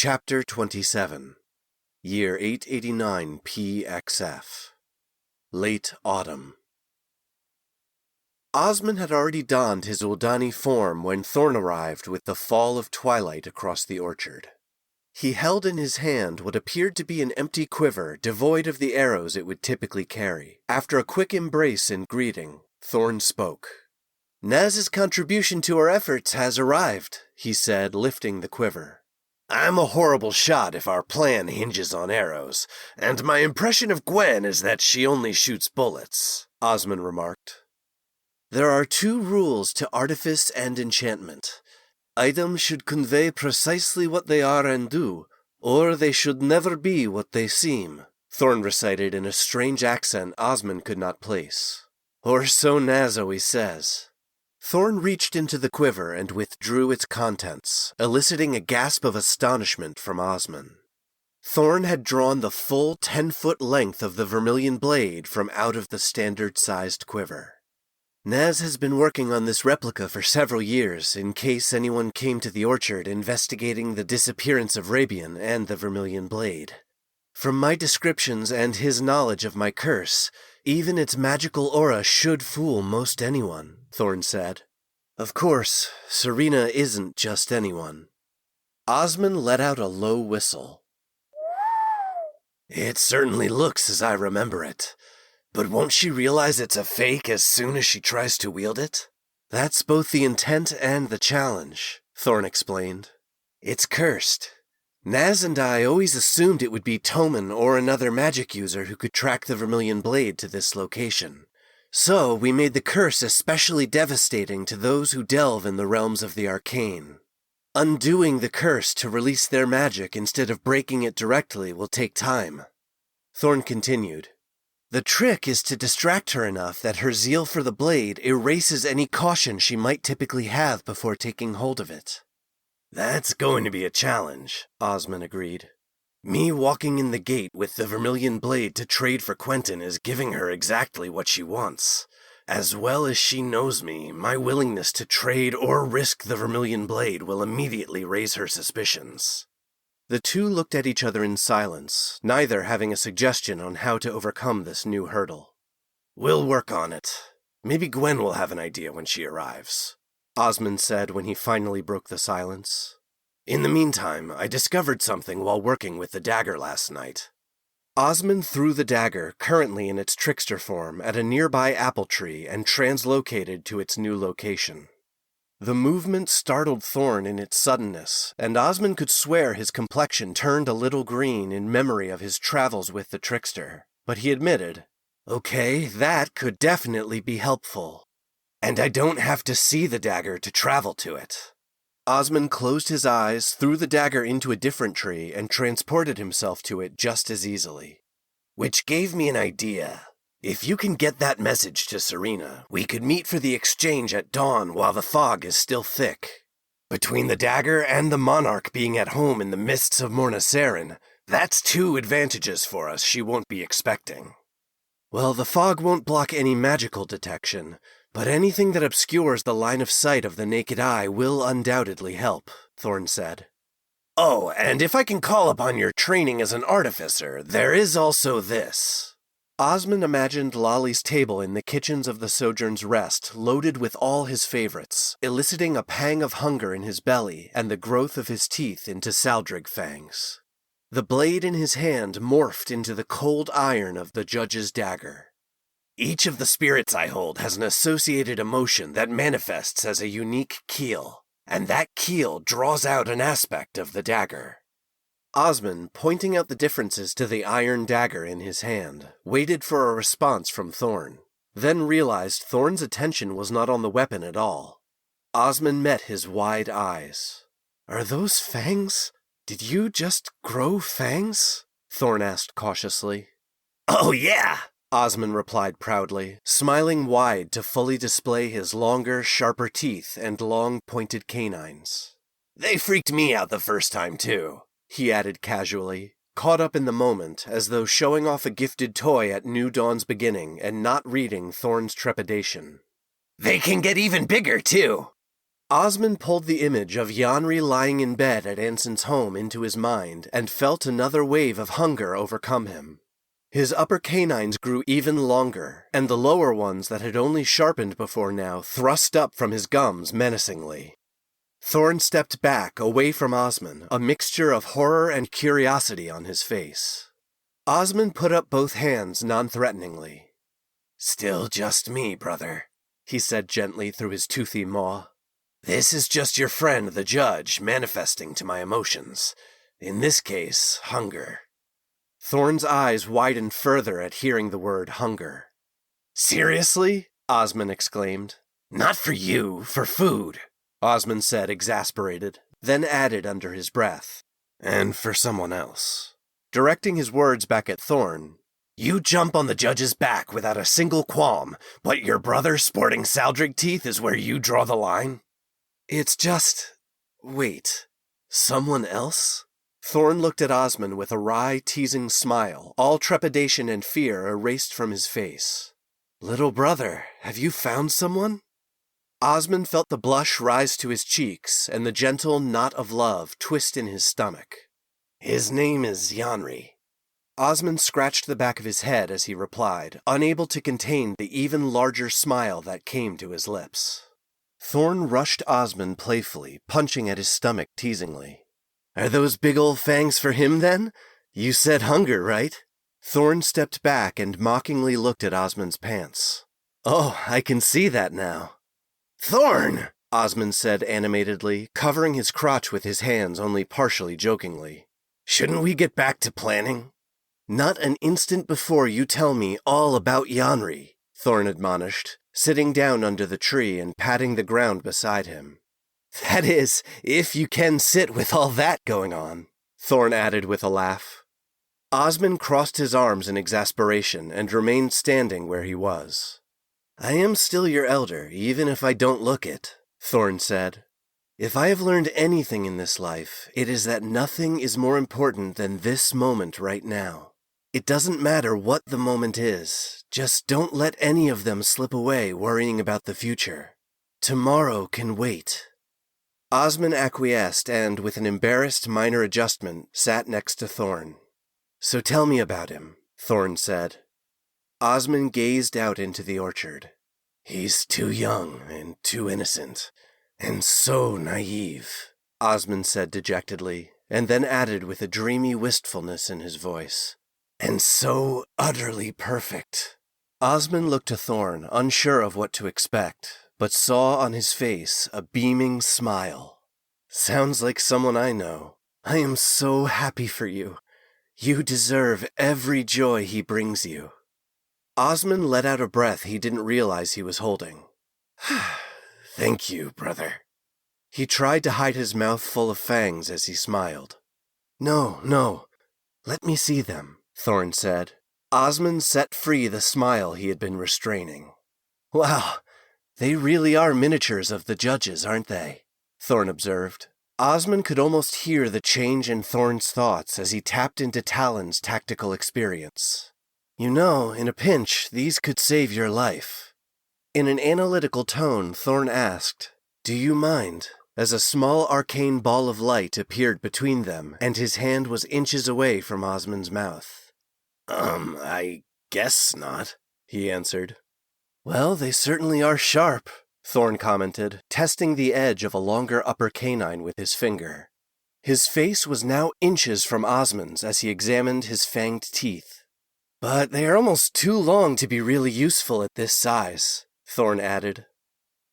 Chapter 27 Year 889 PXF Late Autumn. Osmond had already donned his Uldani form when Thorn arrived with the fall of twilight across the orchard. He held in his hand what appeared to be an empty quiver devoid of the arrows it would typically carry. After a quick embrace and greeting, Thorn spoke. "Naz's contribution to our efforts has arrived," he said, lifting the quiver. "I'm a horrible shot if our plan hinges on arrows, and my impression of Gwen is that she only shoots bullets," Osmond remarked. "There are two rules to artifice and enchantment. Items should convey precisely what they are and do, or they should never be what they seem," Thorn recited in a strange accent Osmond could not place. "Or so Naz always says." Thorn reached into the quiver and withdrew its contents, eliciting a gasp of astonishment from Osmond. Thorn had drawn the full 10-foot length of the vermilion blade from out of the standard-sized quiver. "Naz has been working on this replica for several years in case anyone came to the orchard investigating the disappearance of Rabian and the vermilion blade. From my descriptions and his knowledge of my curse, even its magical aura should fool most anyone," Thorn said. "Of course, Serena isn't just anyone." Osmond let out a low whistle. "It certainly looks as I remember it. But won't she realize it's a fake as soon as she tries to wield it?" "That's both the intent and the challenge," Thorn explained. "It's cursed. Naz and I always assumed it would be Toman or another magic user who could track the vermilion blade to this location. So we made the curse especially devastating to those who delve in the realms of the arcane. Undoing the curse to release their magic instead of breaking it directly will take time." Thorn continued. "The trick is to distract her enough that her zeal for the blade erases any caution she might typically have before taking hold of it." "That's going to be a challenge," Osmond agreed. "Me walking in the gate with the vermilion blade to trade for Quentin is giving her exactly what she wants. As well as she knows me, my willingness to trade or risk the vermilion blade will immediately raise her suspicions." The two looked at each other in silence, neither having a suggestion on how to overcome this new hurdle. "We'll work on it. Maybe Gwen will have an idea when she arrives," Osmond said when he finally broke the silence. "In the meantime, I discovered something while working with the Dagger last night." Osmond threw the dagger, currently in its trickster form, at a nearby apple tree and translocated to its new location. The movement startled Thorn in its suddenness, and Osmond could swear his complexion turned a little green in memory of his travels with the trickster, but he admitted, "Okay, that could definitely be helpful. And I don't have to see the dagger to travel to it." Osmond closed his eyes, threw the dagger into a different tree, and transported himself to it just as easily. "Which gave me an idea. If you can get that message to Serena, we could meet for the exchange at dawn while the fog is still thick. Between the dagger and the monarch being at home in the mists of Morna Seren, that's two advantages for us she won't be expecting." "Well, the fog won't block any magical detection, but anything that obscures the line of sight of the naked eye will undoubtedly help," Thorn said. "Oh, and if I can call upon your training as an artificer, there is also this." Osmond imagined Lolly's table in the kitchens of the Sojourn's Rest, loaded with all his favorites, eliciting a pang of hunger in his belly and the growth of his teeth into Saldrig fangs. The blade in his hand morphed into the cold iron of the judge's dagger. "Each of the spirits I hold has an associated emotion that manifests as a unique keel, and that keel draws out an aspect of the dagger." Osmond, pointing out the differences to the iron dagger in his hand, waited for a response from Thorn, then realized Thorn's attention was not on the weapon at all. Osmond met his wide eyes. "Are those fangs? Did you just grow fangs?" Thorn asked cautiously. "Oh yeah," Osmond replied proudly, smiling wide to fully display his longer, sharper teeth and long, pointed canines. "They freaked me out the first time, too," he added casually, caught up in the moment as though showing off a gifted toy at New Dawn's beginning and not reading Thorn's trepidation. "They can get even bigger, too." Osmond pulled the image of Yanri lying in bed at Anson's home into his mind and felt another wave of hunger overcome him. His upper canines grew even longer, and the lower ones that had only sharpened before now thrust up from his gums menacingly. Thorn stepped back, away from Osmond, a mixture of horror and curiosity on his face. Osmond put up both hands non-threateningly. "Still just me, brother," he said gently through his toothy maw. "This is just your friend, the judge, manifesting to my emotions. In this case, hunger." Thorn's eyes widened further at hearing the word hunger. "Seriously?" Osmond exclaimed. "Not for you, for food," Osmond said, exasperated, then added under his breath, "and for someone else." Directing his words back at Thorn, "You jump on the judge's back without a single qualm, but your brother sporting Saldrig teeth is where you draw the line?" "It's just... Wait, someone else?" Thorn looked at Osmond with a wry, teasing smile, all trepidation and fear erased from his face. "Little brother, have you found someone?" Osmond felt the blush rise to his cheeks and the gentle knot of love twist in his stomach. "His name is Yanri." Osmond scratched the back of his head as he replied, unable to contain the even larger smile that came to his lips. Thorn rushed Osmond playfully, punching at his stomach teasingly. "Are those big old fangs for him, then? You said hunger, right?" Thorn stepped back and mockingly looked at Osmond's pants. "Oh, I can see that now." "Thorn!" Osmond said animatedly, covering his crotch with his hands only partially jokingly. "Shouldn't we get back to planning?" "Not an instant before you tell me all about Yanri," Thorn admonished, sitting down under the tree and patting the ground beside him. "That is, if you can sit with all that going on," Thorn added with a laugh. Osmond crossed his arms in exasperation and remained standing where he was. "I am still your elder, even if I don't look it," Thorn said. "If I have learned anything in this life, it is that nothing is more important than this moment right now. It doesn't matter what the moment is, just don't let any of them slip away worrying about the future. Tomorrow can wait." Osmond acquiesced and, with an embarrassed minor adjustment, sat next to Thorn. "So tell me about him," Thorn said. Osmond gazed out into the orchard. "He's too young and too innocent, and so naive," Osmond said dejectedly, and then added with a dreamy wistfulness in his voice, "and so utterly perfect." Osmond looked to Thorn, unsure of what to expect, but saw on his face a beaming smile. "Sounds like someone I know. I am so happy for you. You deserve every joy he brings you." Osmond let out a breath he didn't realize he was holding. "Thank you, brother." He tried to hide his mouth full of fangs as he smiled. No, let me see them," Thorn said. Osmond set free the smile he had been restraining. "Wow, they really are miniatures of the judges, aren't they?" Thorn observed. Osmond could almost hear the change in Thorn's thoughts as he tapped into Talon's tactical experience. "You know, in a pinch, these could save your life." In an analytical tone, Thorn asked, "Do you mind?" as a small arcane ball of light appeared between them, and his hand was inches away from Osmond's mouth. I guess not," he answered. "Well, they certainly are sharp," Thorn commented, testing the edge of a longer upper canine with his finger. His face was now inches from Osmond's as he examined his fanged teeth. "But they are almost too long to be really useful at this size," Thorn added.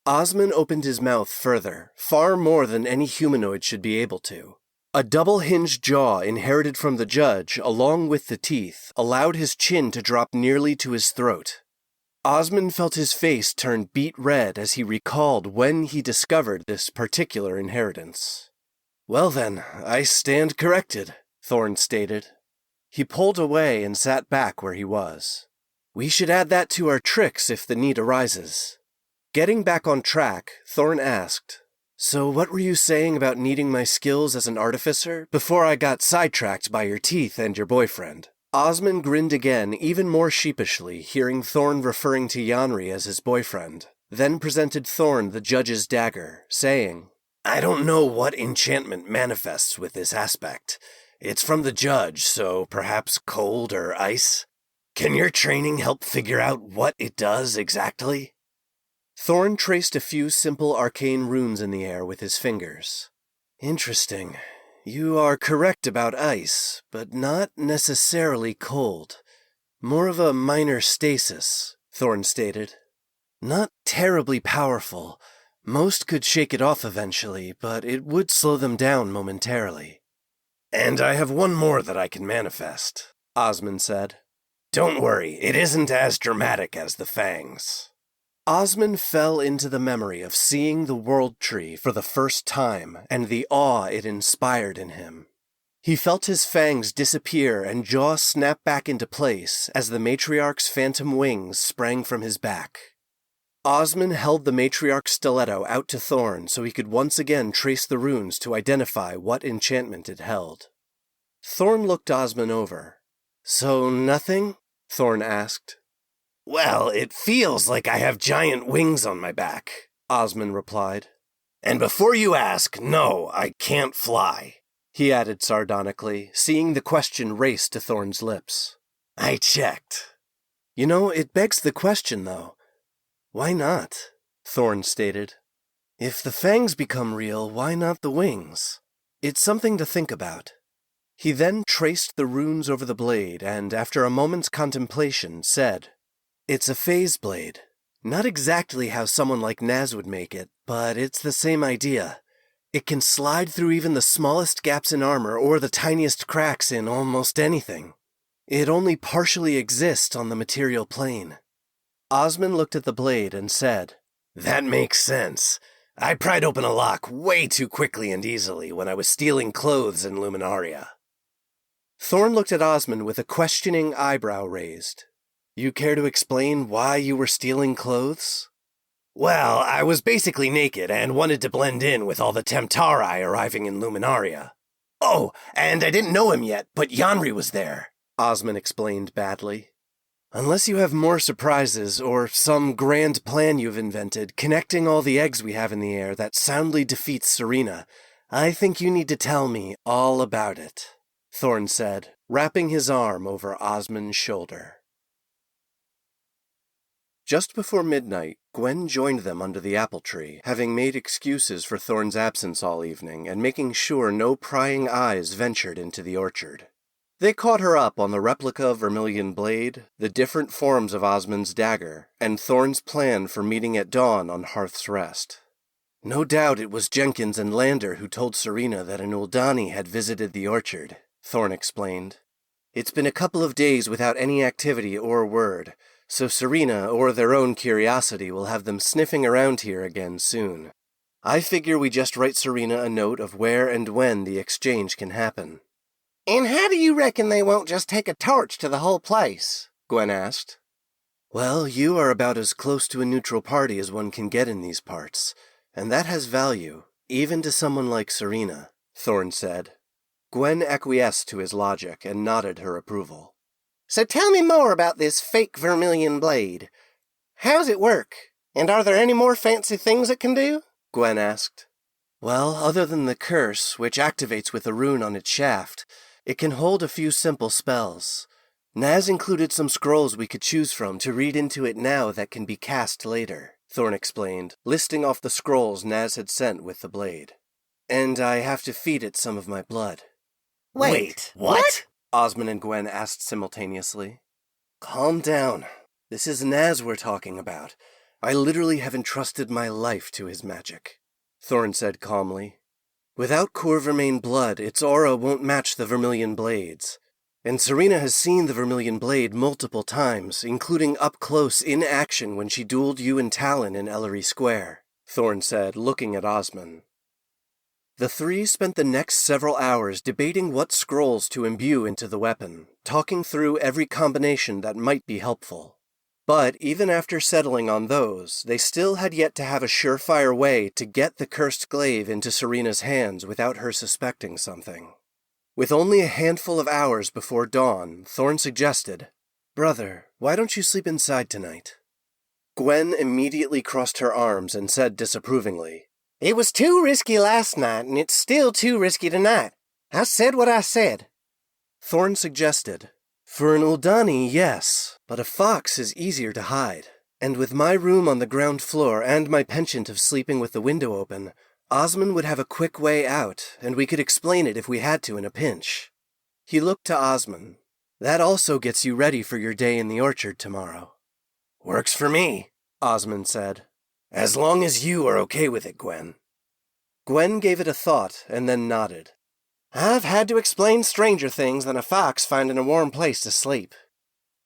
Osmond opened his mouth further, far more than any humanoid should be able to. A double-hinged jaw inherited from the judge, along with the teeth, allowed his chin to drop nearly to his throat. Osmond felt his face turn beet red as he recalled when he discovered this particular inheritance. "Well then, I stand corrected," Thorn stated. He pulled away and sat back where he was. "We should add that to our tricks if the need arises." Getting back on track, Thorn asked, "So what were you saying about needing my skills as an artificer before I got sidetracked by your teeth and your boyfriend?" Osmond grinned again, even more sheepishly, hearing Thorn referring to Yanri as his boyfriend. then presented Thorn the judge's dagger, saying, "I don't know what enchantment manifests with this aspect. It's from the judge, so perhaps cold or ice? Can your training help figure out what it does exactly?" Thorn traced a few simple arcane runes in the air with his fingers. "Interesting. You are correct about ice, but not necessarily cold. More of a minor stasis," Thorn stated. "Not terribly powerful. Most could shake it off eventually, but it would slow them down momentarily." "And I have one more that I can manifest," Osmond said. "Don't worry, it isn't as dramatic as the fangs." Osmond fell into the memory of seeing the World Tree for the first time and the awe it inspired in him. He felt his fangs disappear and jaw snap back into place as the matriarch's phantom wings sprang from his back. Osmond held the matriarch's stiletto out to Thorn so he could once again trace the runes to identify what enchantment it held. Thorn looked Osmond over. "So nothing?" Thorn asked. "Well, it feels like I have giant wings on my back," Osmond replied. "And before you ask, no, I can't fly," he added sardonically, seeing the question race to Thorn's lips. "I checked." "You know, it begs the question, though. Why not?" Thorn stated. "If the fangs become real, why not the wings? It's something to think about." He then traced the runes over the blade and, after a moment's contemplation, said, "It's a phase blade. Not exactly how someone like Naz would make it, but it's the same idea. It can slide through even the smallest gaps in armor or the tiniest cracks in almost anything. It only partially exists on the material plane." Osmond looked at the blade and said, "That makes sense. I pried open a lock way too quickly and easily when I was stealing clothes in Luminaria." Thorn looked at Osmond with a questioning eyebrow raised. "You care to explain why you were stealing clothes?" "Well, I was basically naked and wanted to blend in with all the Temptari arriving in Luminaria. Oh, and I didn't know him yet, but Yanri was there," Osmond explained badly. "Unless you have more surprises or some grand plan you've invented connecting all the eggs we have in the air that soundly defeats Serena, I think you need to tell me all about it," Thorn said, wrapping his arm over Osmond's shoulder. Just before midnight, Gwen joined them under the apple tree, having made excuses for Thorn's absence all evening and making sure no prying eyes ventured into the orchard. They caught her up on the replica Vermilion blade, the different forms of Osmond's dagger, and Thorn's plan for meeting at dawn on Hearth's Rest. "No doubt it was Jenkins and Lander who told Serena that an Uldani had visited the orchard," Thorn explained. "It's been a couple of days without any activity or word, so Serena or their own curiosity will have them sniffing around here again soon. I figure we just write Serena a note of where and when the exchange can happen." "And how do you reckon they won't just take a torch to the whole place?" Gwen asked. "Well, you are about as close to a neutral party as one can get in these parts, and that has value, even to someone like Serena," Thorn said. Gwen acquiesced to his logic and nodded her approval. "So tell me more about this fake Vermilion blade. How's it work? And are there any more fancy things it can do?" Gwen asked. "Well, other than the curse, which activates with a rune on its shaft, it can hold a few simple spells. Naz included some scrolls we could choose from to read into it now that can be cast later," Thorn explained, listing off the scrolls Naz had sent with the blade. "And I have to feed it some of my blood." Wait, what? Osmond and Gwen asked simultaneously. "Calm down. This is Naz we're talking about. I literally have entrusted my life to his magic," Thorn said calmly. "Without Core Vermain blood, its aura won't match the Vermilion blade's. And Serena has seen the Vermilion blade multiple times, including up close in action when she dueled you and Talon in Ellery Square," Thorn said, looking at Osmond. The three spent the next several hours debating what scrolls to imbue into the weapon, talking through every combination that might be helpful. But even after settling on those, they still had yet to have a surefire way to get the cursed glaive into Serena's hands without her suspecting something. With only a handful of hours before dawn, Thorn suggested, "Brother, why don't you sleep inside tonight?" Gwen immediately crossed her arms and said disapprovingly, It was too risky last night, and it's still too risky tonight. I said what I said. Thorn suggested, For an Uldani, yes, but a fox is easier to hide. And with my room on the ground floor and my penchant of sleeping with the window open, Osmond would have a quick way out, and we could explain it if we had to in a pinch. He looked to Osmond. That also gets you ready for your day in the orchard tomorrow. Works for me, Osmond said. As long as you are okay with it, Gwen. Gwen gave it a thought and then nodded. I've had to explain stranger things than a fox finding a warm place to sleep.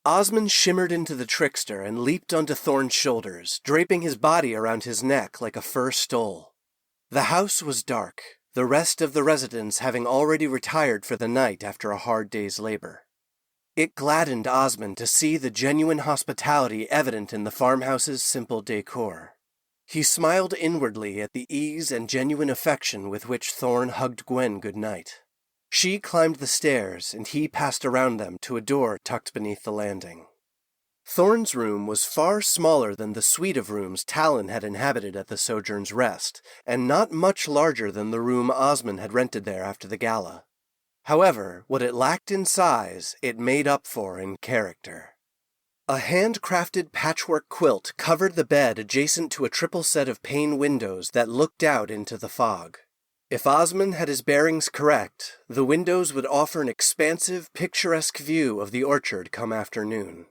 Osmond shimmered into the trickster and leaped onto Thorn's shoulders, draping his body around his neck like a fur stole. The house was dark, the rest of the residents having already retired for the night after a hard day's labor. It gladdened Osmond to see the genuine hospitality evident in the farmhouse's simple decor. He smiled inwardly at the ease and genuine affection with which Thorn hugged Gwen goodnight. She climbed the stairs, and he passed around them to a door tucked beneath the landing. Thorn's room was far smaller than the suite of rooms Talon had inhabited at the Sojourn's Rest, and not much larger than the room Osmond had rented there after the gala. However, what it lacked in size, it made up for in character. A handcrafted patchwork quilt covered the bed adjacent to a triple set of pane windows that looked out into the fog. If Osmond had his bearings correct, the windows would offer an expansive, picturesque view of the orchard come afternoon.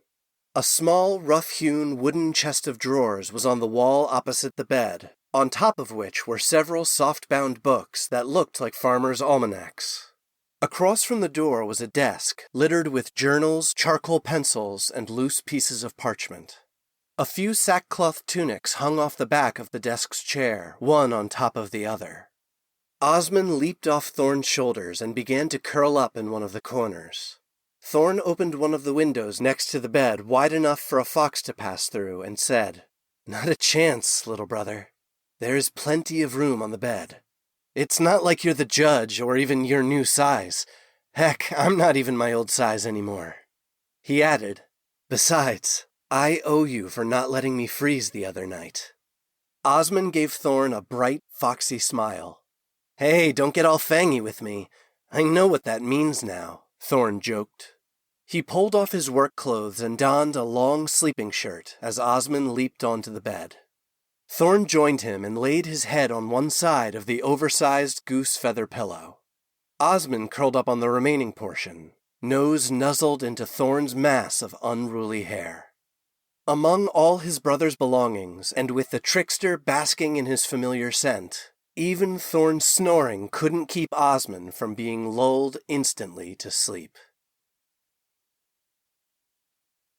A small, rough-hewn wooden chest of drawers was on the wall opposite the bed, on top of which were several soft-bound books that looked like farmers' almanacs. Across from the door was a desk, littered with journals, charcoal pencils, and loose pieces of parchment. A few sackcloth tunics hung off the back of the desk's chair, one on top of the other. Osmond leaped off Thorn's shoulders and began to curl up in one of the corners. Thorn opened one of the windows next to the bed wide enough for a fox to pass through and said, Not a chance, little brother. There is plenty of room on the bed. It's not like you're the judge or even your new size. Heck, I'm not even my old size anymore. He added, Besides, I owe you for not letting me freeze the other night. Osmond gave Thorn a bright, foxy smile. Hey, don't get all fangy with me. I know what that means now, Thorn joked. He pulled off his work clothes and donned a long sleeping shirt as Osmond leaped onto the bed. Thorn joined him and laid his head on one side of the oversized goose feather pillow. Osmond curled up on the remaining portion, nose nuzzled into Thorn's mass of unruly hair. Among all his brother's belongings, and with the trickster basking in his familiar scent, even Thorn's snoring couldn't keep Osmond from being lulled instantly to sleep.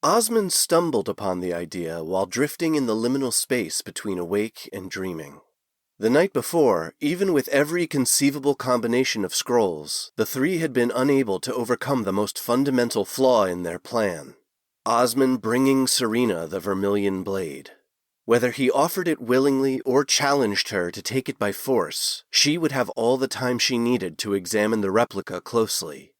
Osmond stumbled upon the idea while drifting in the liminal space between awake and dreaming. The night before, even with every conceivable combination of scrolls, the three had been unable to overcome the most fundamental flaw in their plan, Osmond bringing Serena the Vermilion Blade. Whether he offered it willingly or challenged her to take it by force, she would have all the time she needed to examine the replica closely.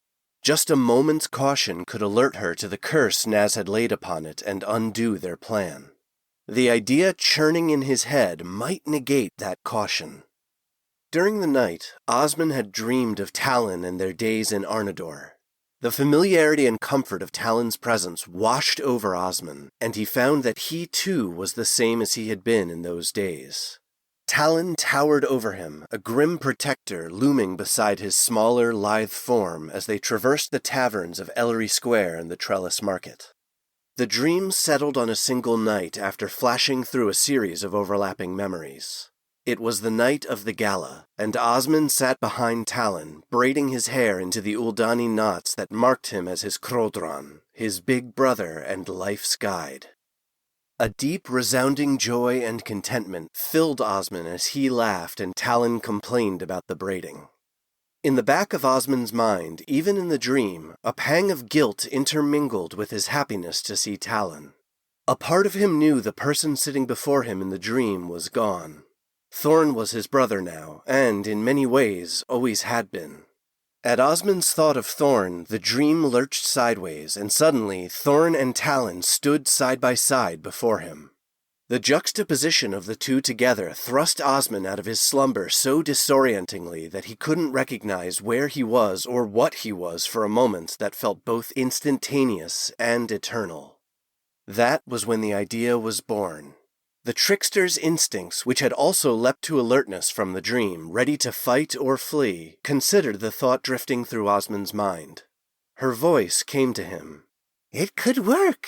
Just a moment's caution could alert her to the curse Naz had laid upon it and undo their plan. The idea churning in his head might negate that caution. During the night, Osmond had dreamed of Talon and their days in Arnador. The familiarity and comfort of Talon's presence washed over Osmond, and he found that he too was the same as he had been in those days. Talon towered over him, a grim protector looming beside his smaller, lithe form as they traversed the taverns of Ellery Square and the Trellis Market. The dream settled on a single night after flashing through a series of overlapping memories. It was the night of the gala, and Osmond sat behind Talon, braiding his hair into the Uldani knots that marked him as his Krodran, his big brother and life's guide. A deep, resounding joy and contentment filled Osmond as he laughed and Talon complained about the braiding. In the back of Osmond's mind, even in the dream, a pang of guilt intermingled with his happiness to see Talon. A part of him knew the person sitting before him in the dream was gone. Thorn was his brother now, and, in many ways, always had been. At Osmond's thought of Thorn, the dream lurched sideways, and suddenly Thorn and Talon stood side by side before him. The juxtaposition of the two together thrust Osmond out of his slumber so disorientingly that he couldn't recognize where he was or what he was for a moment that felt both instantaneous and eternal. That was when the idea was born. The trickster's instincts, which had also leapt to alertness from the dream, ready to fight or flee, considered the thought drifting through Osmond's mind. Her voice came to him. It could work.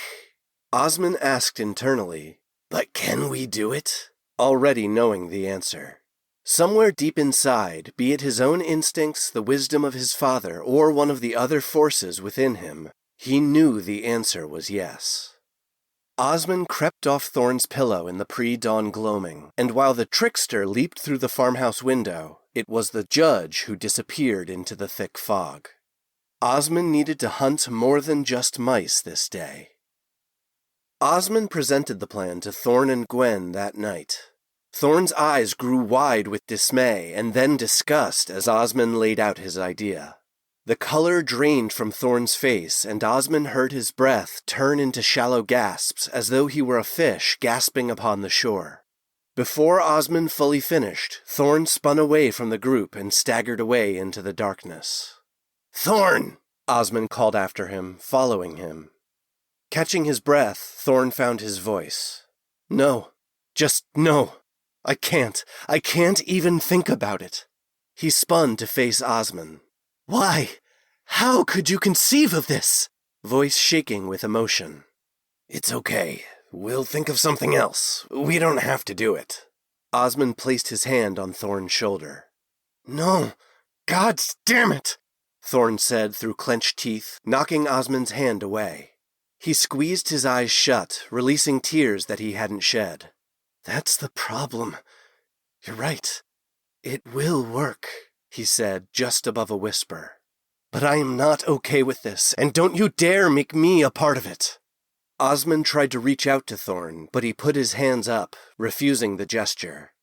Osmond asked internally, "But can we do it?" Already knowing the answer. Somewhere deep inside, be it his own instincts, the wisdom of his father, or one of the other forces within him, he knew the answer was yes. Osmond crept off Thorn's pillow in the pre-dawn gloaming, and while the trickster leaped through the farmhouse window, it was the judge who disappeared into the thick fog. Osmond needed to hunt more than just mice this day. Osmond presented the plan to Thorn and Gwen that night. Thorn's eyes grew wide with dismay and then disgust as Osmond laid out his idea. The color drained from Thorn's face, and Osmond heard his breath turn into shallow gasps as though he were a fish gasping upon the shore. Before Osmond fully finished, Thorn spun away from the group and staggered away into the darkness. "Thorn!" Osmond called after him, following him. Catching his breath, Thorn found his voice. "No. Just no. I can't even think about it." He spun to face Osmond. "Why? How could you conceive of this?" Voice shaking with emotion. "It's okay. We'll think of something else. We don't have to do it." Osmond placed his hand on Thorn's shoulder. "No. God damn it!" Thorn said through clenched teeth, knocking Osmond's hand away. He squeezed his eyes shut, releasing tears that he hadn't shed. "That's the problem. You're right. It will work," he said, just above a whisper. "But I am not okay with this, and don't you dare make me a part of it." Osmond tried to reach out to Thorn, but he put his hands up, refusing the gesture.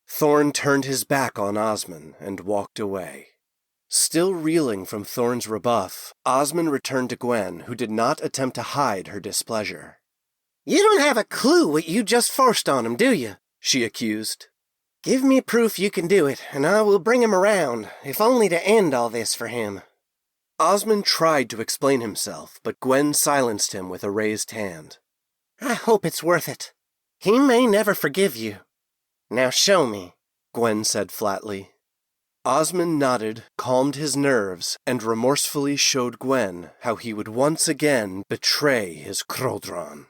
Thorn turned his back on Osmond and walked away. Still reeling from Thorn's rebuff, Osmond returned to Gwen, who did not attempt to hide her displeasure. You don't have a clue what you just forced on him, do you? She accused. Give me proof you can do it, and I will bring him around, if only to end all this for him. Osmond tried to explain himself, but Gwen silenced him with a raised hand. I hope it's worth it. He may never forgive you. Now show me, Gwen said flatly. Osmond nodded, calmed his nerves, and remorsefully showed Gwen how he would once again betray his Crodron.